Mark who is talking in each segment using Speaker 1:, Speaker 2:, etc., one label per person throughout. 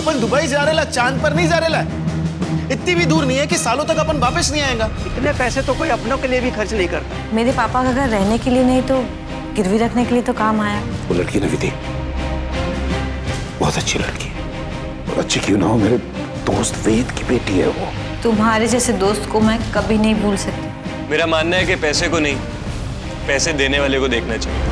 Speaker 1: अपन Dubai जा रहे ला, चांद पर नहीं जा रहे ला। इतनी भी दूर नहीं है कि सालों तक अपन वापस नहीं आएगा।
Speaker 2: इतने पैसे तो कोई अपनों के लिए भी खर्च नहीं करता।
Speaker 3: मेरे पापा का घर रहने के लिए नहीं तो गिरवी रखने के लिए तो काम आया।
Speaker 4: वो लड़की ना विधि, बहुत अच्छी लड़की है। और अच्छी क्यों ना हो, मेरे दोस्त वेद की बेटी है वो।
Speaker 3: तुम्हारे जैसे दोस्त को मैं कभी नहीं भूल सकती।
Speaker 5: मेरा मानना है कि पैसे को नहीं, पैसे देने वाले को देखना चाहिए।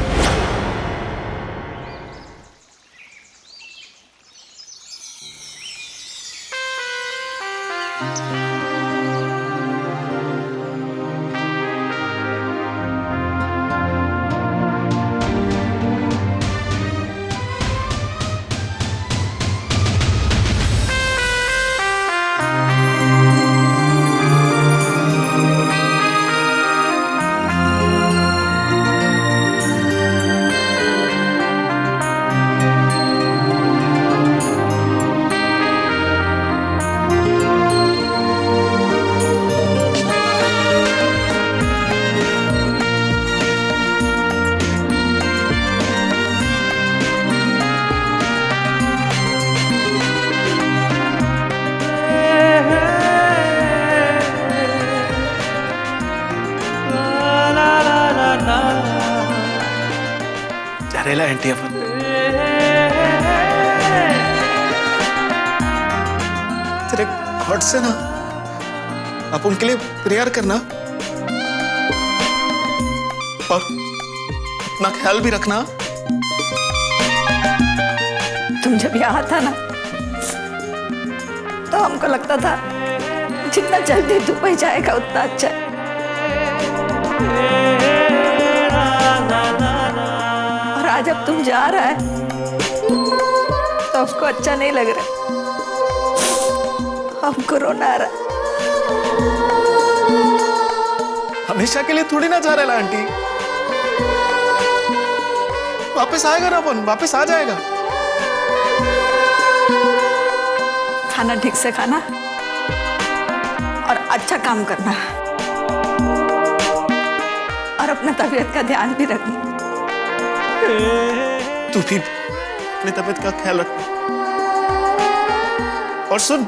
Speaker 1: रेला एंटी अपन तेरे गॉड से ना आप उनके लिए प्रेयर करना और अपना ख्याल भी रखना।
Speaker 3: तुम जब यहाँ था ना तो हमको लगता था जितना जल्दी दुबई जाएगा उतना अच्छा है। और आज अब तुम जा रहा है तो हमको अच्छा नहीं लग रहा, हमको रोना आ रहा।
Speaker 1: हमेशा के लिए थोड़ी ना जा रहा है आंटी, वापस आएगा ना अपन, वापस आ जाएगा।
Speaker 3: खाना ठीक से खाना और अच्छा काम करना और अपना तबीयत का ध्यान भी रखना।
Speaker 1: तू भी अपनी तबीयत का ख्याल रखना। और सुन,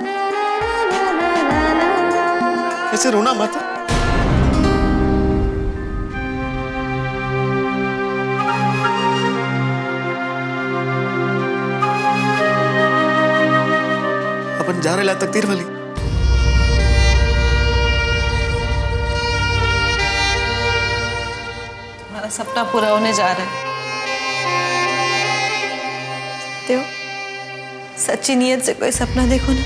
Speaker 1: ऐसे रोना मत। अपन जा रहे ला तकदीर वाली।
Speaker 3: हमारा सपना पूरा होने जा रहा है। देखो, सच्ची नियत से कोई सपना देखो ना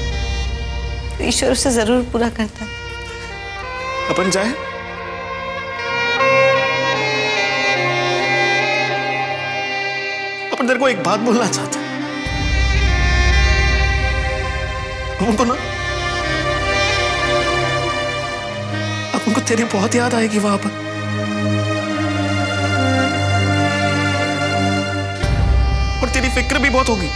Speaker 3: तो ईश्वर उसे जरूर पूरा करता है।
Speaker 1: अपन जाए? अपन तेरे को एक बात बोलना चाहता हूं। अपन को ना, अपन को तेरी बहुत याद आएगी वहां पर। और तेरी फिक्र भी बहुत होगी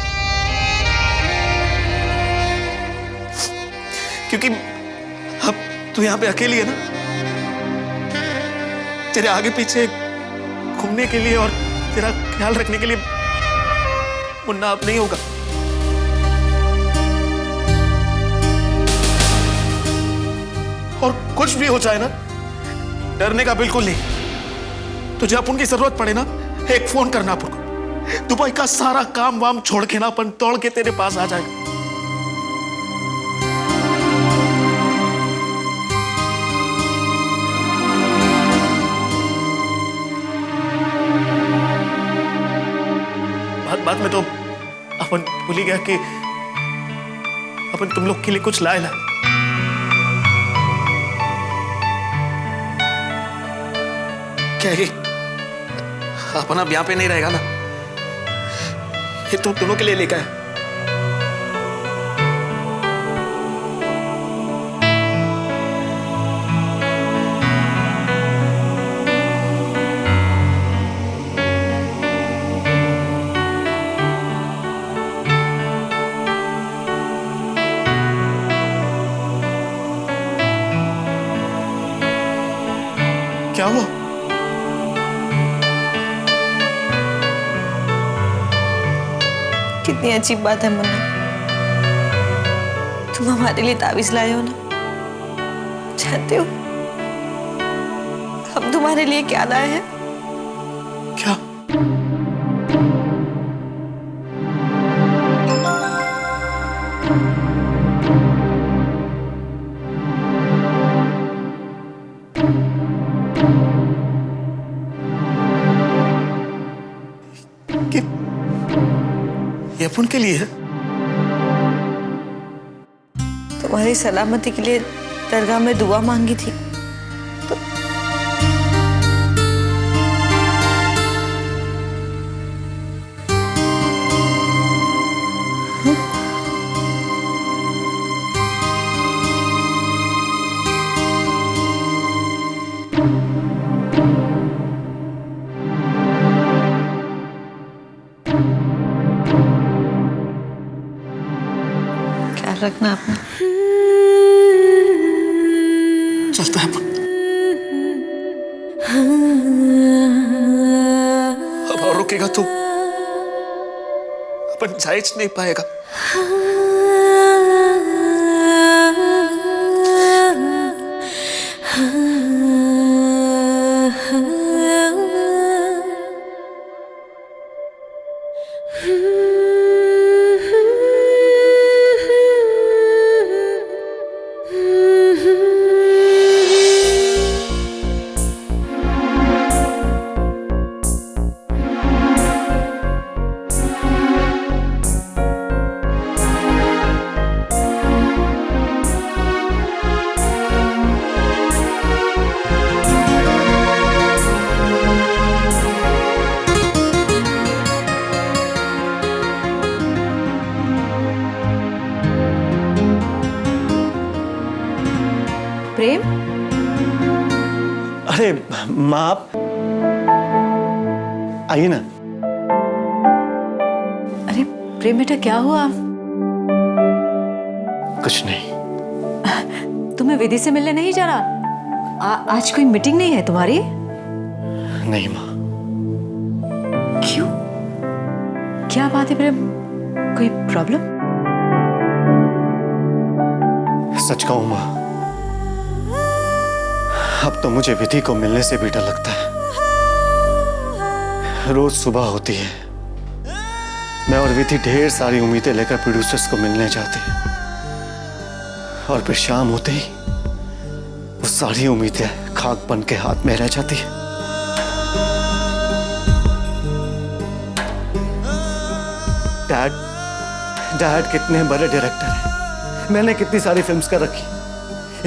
Speaker 1: क्योंकि अब तू यहां पे अकेली है ना। तेरे आगे पीछे घूमने के लिए और तेरा ख्याल रखने के लिए मुन्ना अब नहीं होगा। और कुछ भी हो जाए ना, डरने का बिल्कुल नहीं। तुझे अपन की जरूरत पड़े ना, एक फोन करना अपन को। दुबई का सारा काम वाम छोड़ के ना अपन तोड़ के तेरे पास आ जाएगा। बात में तो अपन भूल ही गया कि अपन तुम लोग के लिए कुछ लाए ला। क्या ये अपन अब यहाँ पे नहीं रहेगा ना? ये तुम दोनों के लिए लेकर है। क्या हुआ?
Speaker 3: कितनी अजीब बात है मुन्ना। तुम हमारे लिए ताबीज लाए हो ना, जानते हो हम तुम्हारे लिए क्या लाए हैं?
Speaker 1: क्या? ये अपन के लिए है?
Speaker 3: तुम्हारी सलामती के लिए दरगाह में दुआ मांगी थी। ख्याल रखना अपना।
Speaker 1: चलता है अपन। अब और रुकेगा तो अपन जायज नहीं पाएगा।
Speaker 3: प्रेम,
Speaker 2: अरे माँ, आप आइए ना।
Speaker 6: अरे प्रेम बेटा, क्या हुआ?
Speaker 2: कुछ नहीं।
Speaker 6: तुम्हें विधि से मिलने नहीं जा रहा? आज कोई मीटिंग नहीं है तुम्हारी?
Speaker 2: नहीं माँ।
Speaker 6: क्यों? क्या बात है प्रेम? कोई प्रॉब्लम?
Speaker 2: सच कहूं माँ, अब तो मुझे विधि को मिलने से भी डर लगता है। रोज सुबह होती है, मैं और विधि ढेर सारी उम्मीदें लेकर प्रोड्यूसर्स को मिलने जाते हैं, और फिर शाम होते ही वो सारी उम्मीदें खाक बन के हाथ में रह जाती है। डैड कितने बड़े डायरेक्टर हैं, मैंने कितनी सारी फिल्म्स कर रखी।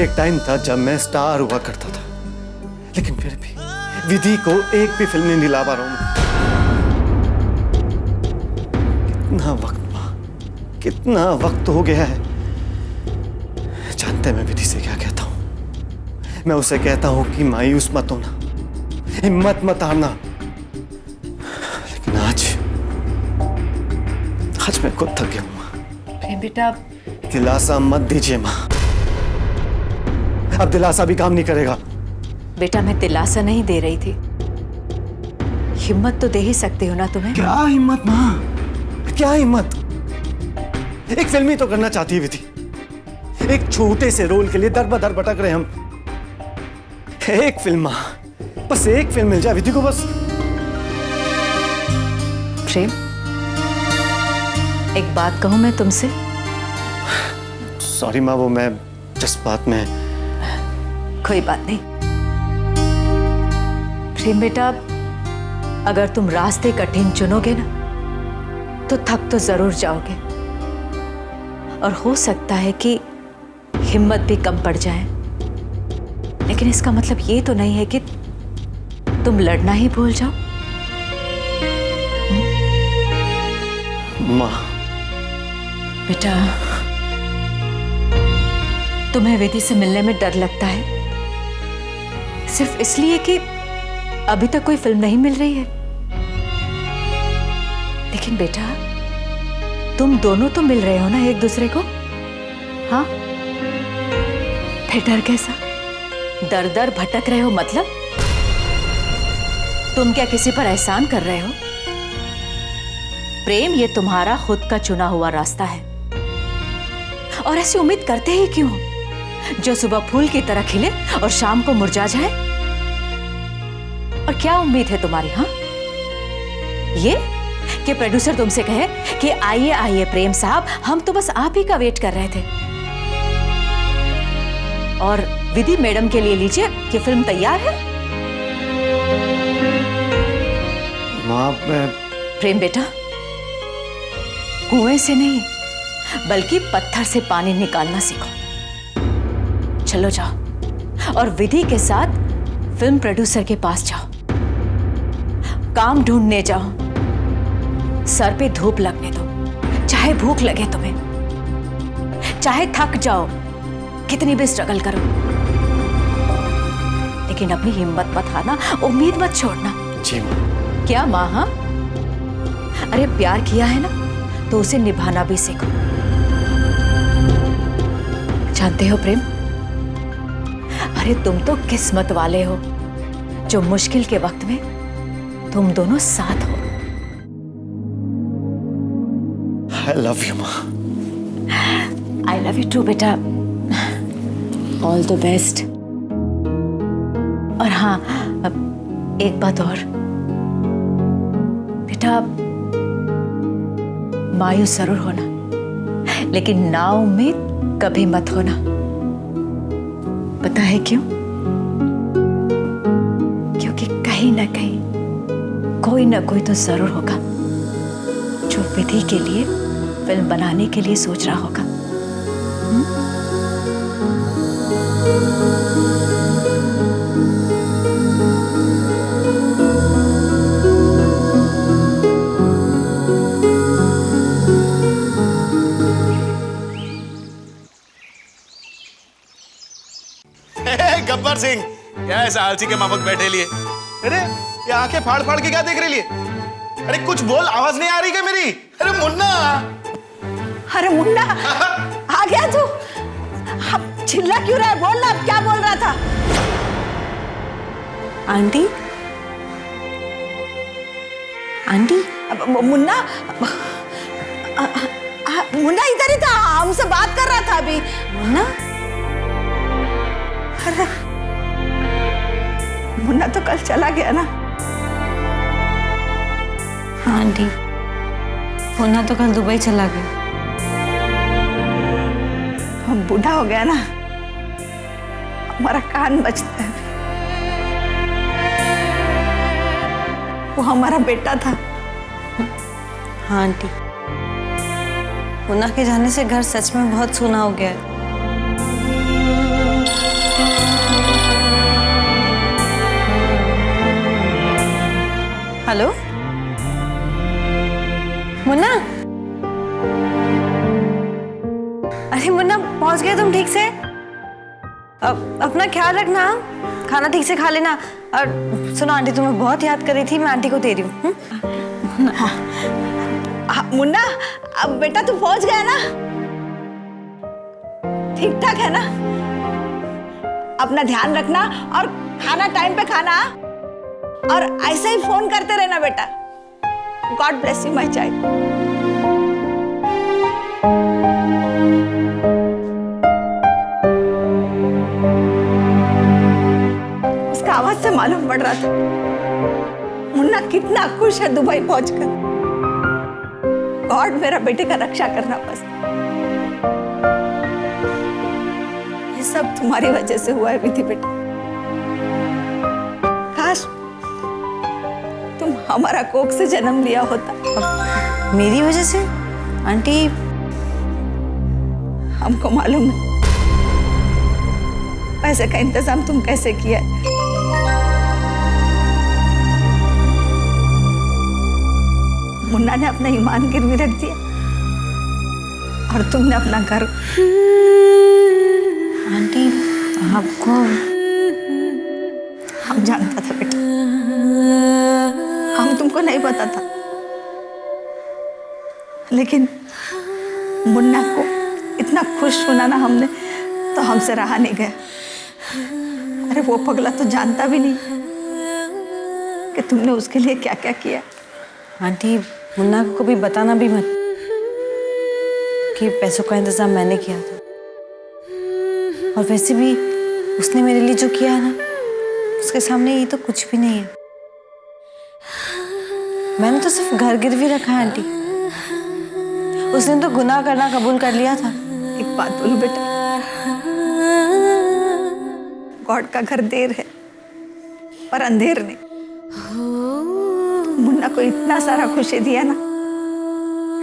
Speaker 2: एक टाइम था जब मैं स्टार हुआ करता था, लेकिन फिर भी विधि को एक भी फिल्म नहीं दिला पा रहा हूं। कितना वक्त हो गया है। जानते हैं मैं विधि से क्या कहता हूं? मैं उसे कहता हूं कि मायूस मत होना, हिम्मत मत हारना। लेकिन आज मैं खुद थक गया हूं।
Speaker 6: प्रेम बेटा,
Speaker 2: दिलासा मत दीजिए माँ, अब दिलासा भी काम नहीं करेगा।
Speaker 6: बेटा मैं दिलासा नहीं दे रही थी, हिम्मत तो दे ही सकती हो ना तुम्हें।
Speaker 2: क्या हिम्मत माँ, क्या हिम्मत? एक फिल्म ही तो करना चाहती है विधि, एक छोटे से रोल के लिए दर बदर भटक रहे हम। एक फिल्म माँ, बस एक फिल्म मिल जाए विधि को बस।
Speaker 6: प्रेम, एक बात कहूं मैं तुमसे?
Speaker 2: सॉरी माँ, वो मैं जज्बात में।
Speaker 6: कोई बात नहीं। प्रेम बेटा, अगर तुम रास्ते कठिन चुनोगे ना तो थक तो जरूर जाओगे, और हो सकता है कि हिम्मत भी कम पड़ जाए, लेकिन इसका मतलब ये तो नहीं है कि तुम लड़ना ही भूल जाओ।
Speaker 2: माँ
Speaker 6: बेटा, तुम्हें विधि से मिलने में डर लगता है सिर्फ इसलिए कि अभी तक कोई फिल्म नहीं मिल रही है। लेकिन बेटा, तुम दोनों तो मिल रहे हो ना एक दूसरे को? हाँ, फिर डर कैसा? दर दर भटक रहे हो मतलब? तुम क्या किसी पर एहसान कर रहे हो? प्रेम, ये तुम्हारा खुद का चुना हुआ रास्ता है, और ऐसी उम्मीद करते ही क्यों जो सुबह फूल की तरह खिले और शाम को मुरझा जाए? और क्या उम्मीद है तुम्हारी? हाँ, ये कि प्रोड्यूसर तुमसे कहे कि आइए आइए प्रेम साहब, हम तो बस आप ही का वेट कर रहे थे, और विधि मैडम के लिए लीजिए कि फिल्म तैयार है।
Speaker 2: माँ,
Speaker 6: प्रेम बेटा, कुएं से नहीं बल्कि पत्थर से पानी निकालना सीखो। चलो जाओ और विधि के साथ फिल्म प्रोड्यूसर के पास जाओ, काम ढूंढने जाओ, सर पे धूप लगने दो, चाहे भूख लगे तुम्हें, चाहे थक जाओ, कितनी भी स्ट्रगल करो, लेकिन अपनी हिम्मत मत हारना, उम्मीद मत छोड़ना।
Speaker 2: जी माँ।
Speaker 6: क्या माँ? हाँ, अरे प्यार किया है ना तो उसे निभाना भी सीखो। जानते हो प्रेम, अरे तुम तो किस्मत वाले हो जो मुश्किल के वक्त में तुम दोनों साथ हो।
Speaker 2: I love you, माँ।
Speaker 6: I love you too बेटा। All the best. और हाँ, अब एक बात और बेटा, मायूस जरूर होना, लेकिन नाउम्मीद कभी मत होना। पता है क्यों? क्योंकि कहीं ना कहीं कोई ना कोई तो जरूर होगा जो विधि के लिए फिल्म बनाने के लिए सोच रहा होगा।
Speaker 1: गब्बर सिंह, क्या ऐसा आलसी के माफक बैठे लिए? अरे ये आंखें फाड़ फाड़ के क्या देख रही है? अरे कुछ बोल, आवाज नहीं आ रही क्या मेरी? अरे मुन्ना!
Speaker 3: अरे मुन्ना, आ गया तू? अब चिल्ला क्यों रहा है? बोल ना, अब क्या बोल रहा था?
Speaker 7: आंटी, आंटी,
Speaker 3: मुन्ना, मुन्ना इधर ही था, हमसे बात कर रहा था अभी।
Speaker 7: मुन्ना,
Speaker 3: अरे मुन्ना तो कल चला गया ना?
Speaker 7: हाँ आंटी, मुन्ना तो कल दुबई चला गया।
Speaker 3: हम बूढ़ा हो गया ना, हमारा कान बचता है। वो हमारा बेटा था।
Speaker 7: हाँ आंटी, मुन्ना के जाने से घर सच में बहुत सूना हो गया है। हेलो मुन्ना, अरे मुन्ना पहुंच गए तुम ठीक से? अपना ख्याल रखना, खाना ठीक से खा लेना। और सुनो, आंटी तुम्हें बहुत याद कर रही थी, मैं आंटी को दे रही हूँ।
Speaker 3: मुन्ना, अब बेटा तू पहुंच गया ना? ठीक ठाक है ना? अपना ध्यान रखना और खाना टाइम पे खाना, और ऐसे ही फोन करते रहना बेटा। God bless you my child. उसका आवाज से मालूम पड़ रहा था मुन्ना कितना खुश है दुबई पहुंचकर। गॉड मेरा बेटे का रक्षा करना बस। ये सब तुम्हारी वजह से हुआ है विधि बेटा। काश तुम हमारा कोख से जन्म लिया होता।
Speaker 7: मेरी वजह से? आंटी,
Speaker 3: हमको मालूम है पैसे का इंतजाम तुम कैसे किया है। मुन्ना ने अपना ईमान गिरवी रख दिया और तुमने अपना घर।
Speaker 7: आंटी आपको,
Speaker 3: हम जानता था बेटा, हम तुमको नहीं पता था, लेकिन मुन्ना को इतना खुश सुना ना हमने तो हमसे रहा नहीं गया। अरे वो पगला तो जानता भी नहीं कि तुमने उसके लिए क्या क्या किया।
Speaker 7: आंटी मुन्ना को कभी बताना भी मत कि पैसों का इंतजाम मैंने किया था, और वैसे भी उसने मेरे लिए जो किया है ना, उसके सामने ये तो कुछ भी नहीं है। मैंने तो सिर्फ घर गिरवी रखा है आंटी। उसने तो गुनाह करना कबूल कर लिया था।
Speaker 3: एक बात बोलूं बेटा, गॉड का घर देर है पर अंधेर नहीं। मुन्ना को इतना सारा खुशी दिया ना,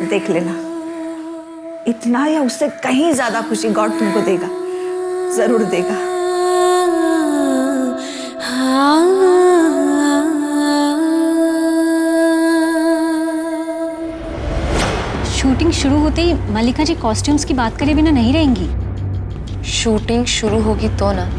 Speaker 3: देख लेना, इतना या उससे कहीं ज्यादा खुशी गॉड तुमको देगा, जरूर देगा।
Speaker 8: शूटिंग शुरू होते ही मल्लिका जी कॉस्ट्यूम्स की बात करे बिना नहीं रहेंगी।
Speaker 9: शूटिंग शुरू होगी तो ना।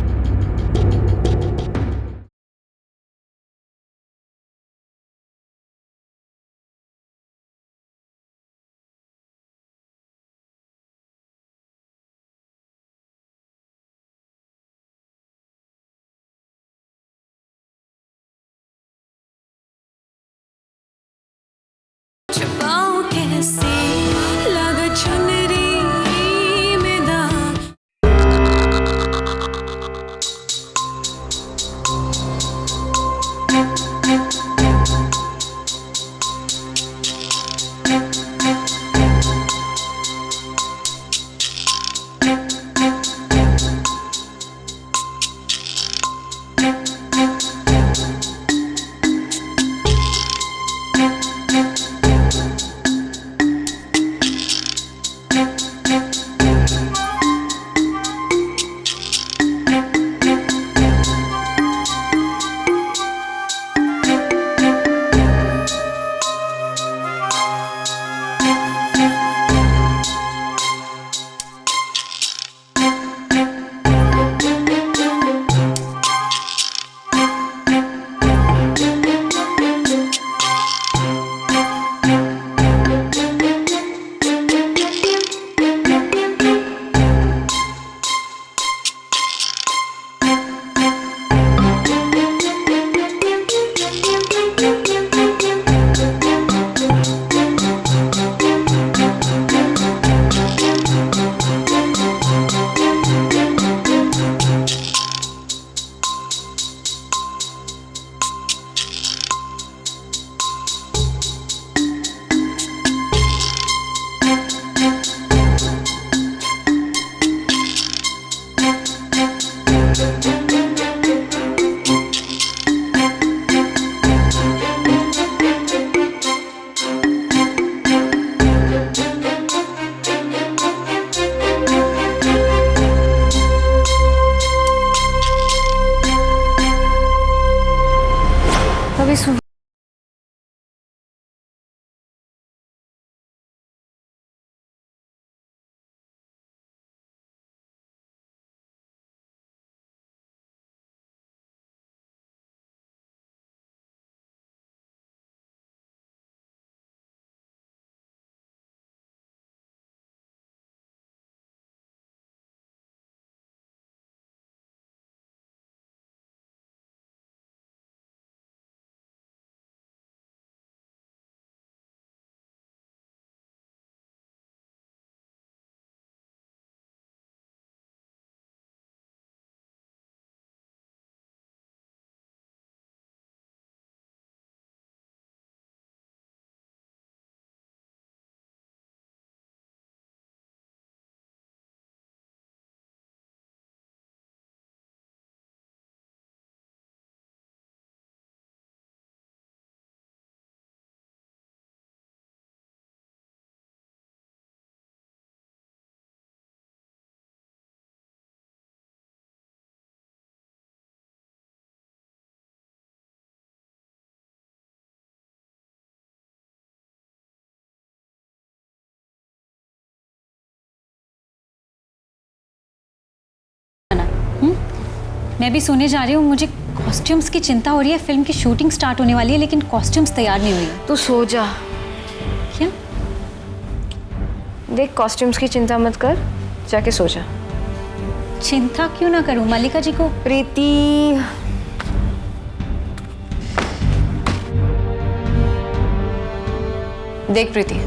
Speaker 10: छुपाऊं कैसे लगा चुनरी में दाग।
Speaker 7: कभी सुन
Speaker 8: मैं भी सोने जा रही हूँ। मुझे कॉस्ट्यूम्स की चिंता हो रही है। फिल्म की शूटिंग स्टार्ट होने वाली है लेकिन कॉस्ट्यूम्स तैयार नहीं हुई है।
Speaker 9: तू सो जा।
Speaker 8: क्या?
Speaker 9: देख, कॉस्ट्यूम्स की चिंता मत कर, जाके सो जा।
Speaker 8: चिंता क्यों ना करूं? मल्लिका जी को
Speaker 9: प्रीति, देख प्रीति,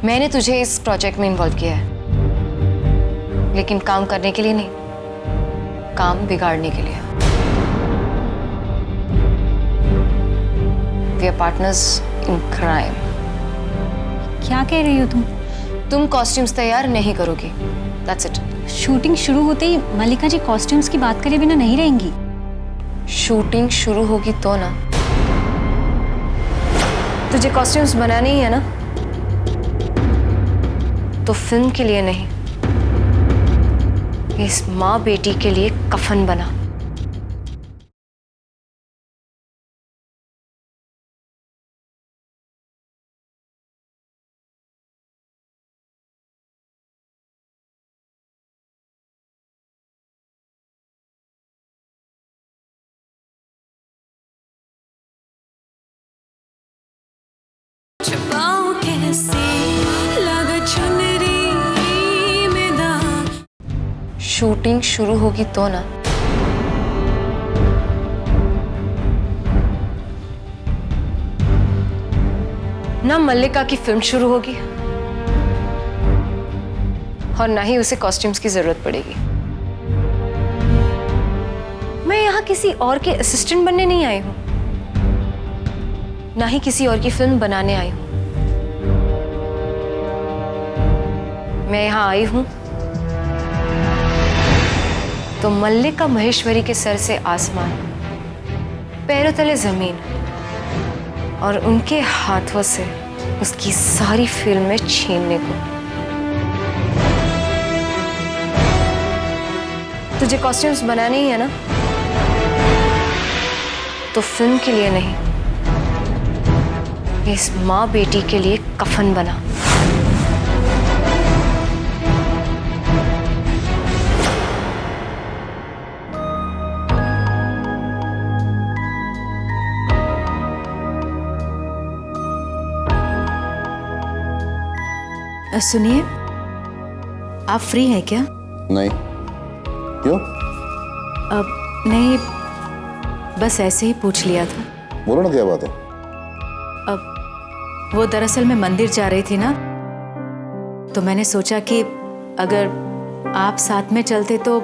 Speaker 9: मैंने तुझे इस प्रोजेक्ट में इन्वॉल्व किया है, लेकिन काम करने के लिए नहीं, काम बिगाड़ने के लिए। We are partners in crime.
Speaker 8: क्या कह रही हो तुम?
Speaker 9: तुम कॉस्ट्यूम्स तैयार नहीं करोगी, That's it.
Speaker 8: शूटिंग शुरू होते ही मल्लिका जी कॉस्ट्यूम्स की बात करे बिना नहीं रहेंगी।
Speaker 9: शूटिंग शुरू होगी तो ना। तुझे कॉस्ट्यूम्स बनाने ही है ना, तो फिल्म के लिए नहीं, इस माँ बेटी के लिए कफन बना।
Speaker 10: छुपाऊं कैसे लगा चुनरी में दाग।
Speaker 9: शूटिंग शुरू होगी तो ना। ना मल्लिका की फिल्म शुरू होगी और ना ही उसे कॉस्ट्यूम्स की जरूरत पड़ेगी। मैं यहाँ किसी और के असिस्टेंट बनने नहीं आई हूं, ना ही किसी और की फिल्म बनाने आई हूं। मैं यहाँ आई हूं तो मल्लिका महेश्वरी के सर से आसमान, पैरों तले जमीन और उनके हाथों से उसकी सारी फिल्में छीनने को। तुझे कॉस्ट्यूम्स बनाने ही है ना, तो फिल्म के लिए नहीं, इस माँ बेटी के लिए कफन बना।
Speaker 6: सुनिए, आप फ्री हैं क्या?
Speaker 4: नहीं। क्यों?
Speaker 6: अब नहीं, बस ऐसे ही पूछ लिया था।
Speaker 4: बोलो ना, क्या बात है?
Speaker 6: अब वो दरअसल मैं मंदिर जा रही थी ना, तो मैंने सोचा कि अगर आप साथ में चलते तो।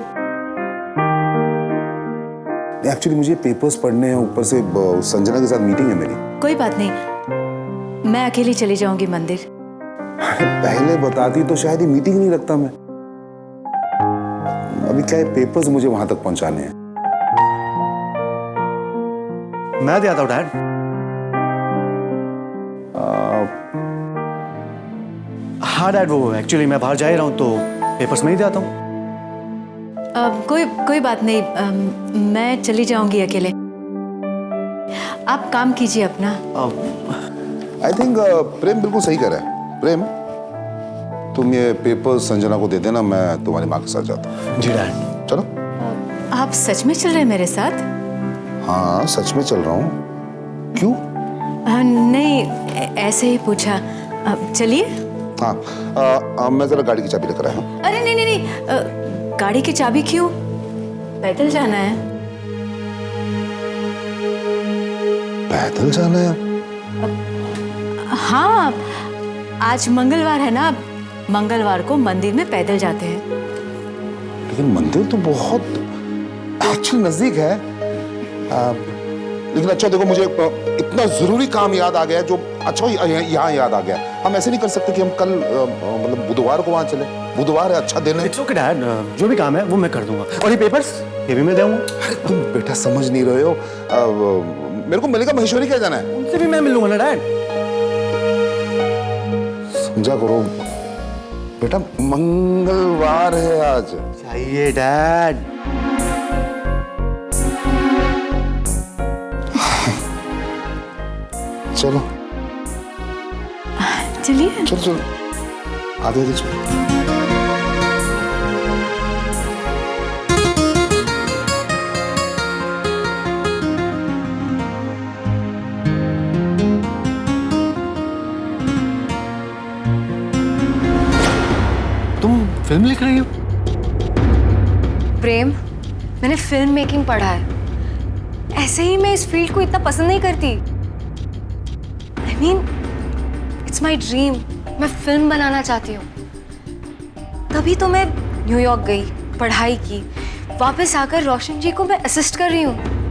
Speaker 4: एक्चुअली मुझे पेपर्स पढ़ने हैं, ऊपर से संजना के साथ मीटिंग है मेरी।
Speaker 6: कोई बात नहीं, मैं अकेली चली जाऊंगी मंदिर।
Speaker 4: अरे पहले बताती तो शायद ये मीटिंग नहीं रखता मैं। अभी क्या है, पेपर्स मुझे वहां तक पहुंचाने हैं।
Speaker 2: मैं दे आता हूँ डैड। हाँ डैड, वो एक्चुअली मैं बाहर जा ही रहा हूँ तो पेपर्स में ही दे आता हूँ।
Speaker 6: कोई बात नहीं, मैं चली जाऊंगी अकेले। आप काम कीजिए अपना।
Speaker 4: आई थिंक प्रेम बिल्कुल सही कह रहा है। प्रेम, तुम ये पेपर संजना को दे देना, मैं तुम्हारी माँ के साथ जाता हूँ।
Speaker 2: जी डैड।
Speaker 4: चलो।
Speaker 6: आप सच में चल रहे हैं मेरे साथ?
Speaker 4: हाँ, सच में चल रहा हूँ। क्यों?
Speaker 6: नहीं, ऐसे ही पूछा। चलिए।
Speaker 4: हाँ, मैं जरा गाड़ी की चाबी लेकर आया हूँ।
Speaker 6: अरे नहीं नहीं नहीं, गाड़ी की चाबी क्यों? पैदल जाना है।
Speaker 4: पैदल जाना है?
Speaker 6: हाँ, आज मंगलवार है ना, मंगलवार को मंदिर में पैदल जाते हैं।
Speaker 4: लेकिन मंदिर तो बहुत एक्चुअली नजदीक है। लेकिन अच्छा देखो, मुझे इतना जरूरी काम याद आ गया, जो अच्छा यहाँ याद आ गया। हम ऐसे नहीं कर सकते कि हम कल मतलब बुधवार को वहां चले। बुधवार है, अच्छा दिन है।
Speaker 2: इट्स ओके डैड, जो भी काम है वो मैं कर दूंगा। और ये पेपर्स, ये भी मैं दूंगा।
Speaker 4: अरे तुम बेटा समझ नहीं रहे हो। मेरे को मल्लिका महेश्वरी क्या जाना है?
Speaker 2: उनसे भी मैं मिलूंगा ना डैड।
Speaker 4: समझा करो बेटा, मंगलवार है आज।
Speaker 2: चाहिए डैड।
Speaker 4: चलो
Speaker 6: चलिए।
Speaker 4: चलो चलो, आधे आधे चलो।
Speaker 2: तुम फिल्म लिख रही हो?
Speaker 9: प्रेम, मैंने फिल्म मेकिंग पढ़ा है। ऐसे ही मैं इस फील्ड को इतना पसंद नहीं करती। I mean, it's my dream. मैं फिल्म बनाना चाहती हूँ। तभी तो मैं न्यूयॉर्क गई, पढ़ाई की, वापस आकर रोशन जी को मैं असिस्ट कर रही हूँ।